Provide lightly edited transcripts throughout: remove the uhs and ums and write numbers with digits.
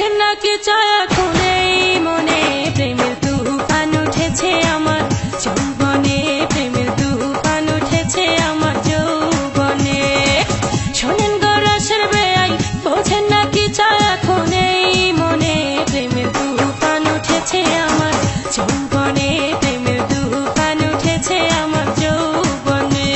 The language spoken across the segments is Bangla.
বোঝেন না কি চায় এখন এই মনে প্রেমের তুফান উঠেছে আমার যৌবনে প্রেমের তুফান উঠেছে আমার যৌবনে শোনেন গো রসের বেয়াই বোঝেন না কি চায় এখন এই মনে প্রেমের তুফান উঠেছে আমার যৌবনে প্রেমের তুফান উঠেছে আমার যৌবনে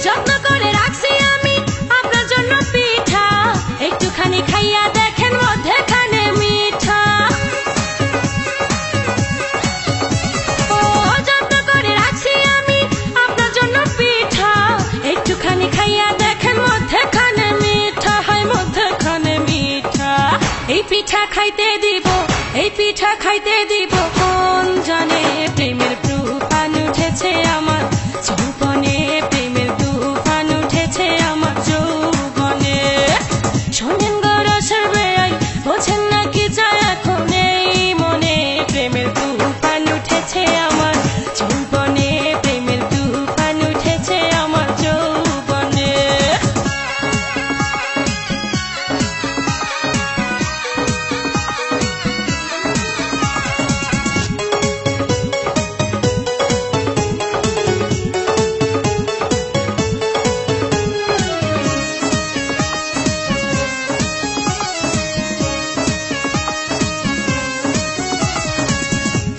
যত্ন করে রাখছি আমি আপনার জন্য পিঠা একটুখানি খাইয়া দেখেন মধ্যেখানে মিঠা ও যত্ন করে রাখছি আমি আপনার জন্য পিঠা একটুখানি খাইয়া দেখেন মধ্যেখানে মিঠা হয় মধ্যেখানে মিঠা এই পিঠা খাইতে দিব এই পিঠা খাইতে দিব কোন জানে প্রেমের তুফান উঠেছে আমার যৌবনে প্রেমের তুফান উঠেছে আমার যৌবনে শোনেন গো রসের বেয়াই বোঝেন না কি চায় এখন এই মনে প্রেমের তুফান উঠেছে আমার যৌবনে প্রেমের তুফান উঠেছে আমার যৌবনে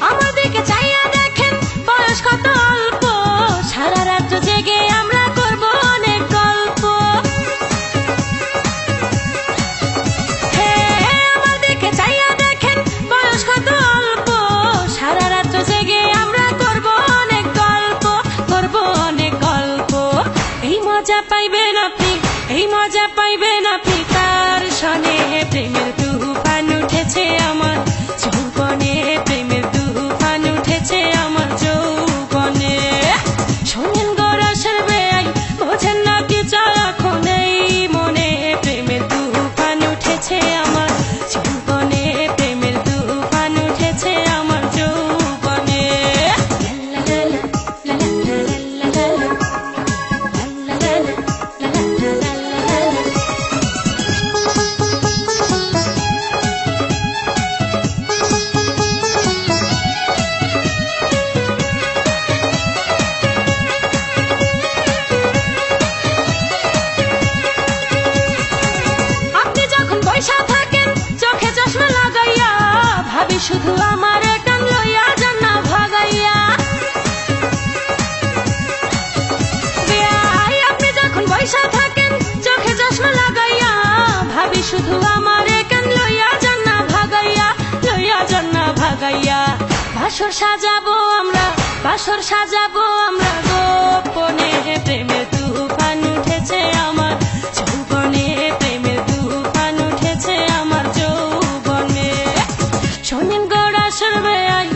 আমার দিকে চাইয়া দেখেন বয়স কত অল্প সারা রাত জেগে আমরা করব অনেক গল্প আমার দিকে চাইয়া দেখেন বয়স কত অল্প সারা রাত জেগে আমরা করব অনেক গল্প করব অনেক গল্প এই মজা পাইবেন আপনি এই মজা পাইবেন আপনি কার সনে প্রেমের তুফান উঠেছে আমার যৌবনে প্রেমের তুফান উঠেছে আমার যৌবনে শোনেন গো রসের বেয়াই বোঝেন না কি চায় এখন এই মনে প্রেমের তুফান উঠেছে আমার যৌবনে প্রেমের তুফান উঠেছে আমার যৌবনে আপনি যখন পয়সা থাকেন চোখে চশমা লাগাইয়া ভাবি শুধু আমার কান লইয়া যান না ভাগাইয়া বেয়াই আপনি যখন পয়সা থাকেন চোখে চশমা লাগাইয়া ভাবি শুধু আমার কান লইয়া যান না ভাগাইয়া লইয়া যান না ভাগাইয়া বাসর সাজাবো আমরা বাসর সাজাবো আমরা গোপনে প্রেমের তুফান উঠেছে আমার যৌবনে প্রেমের তুফান উঠেছে আমার যৌবনে শোনেন গো রসের বেয়াই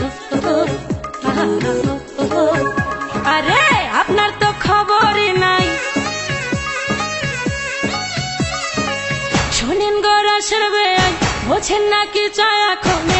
আরে আপনার তো খবরই নাই শোনেন গো রসের বেয়াই বোঝেন না কি চায় এখন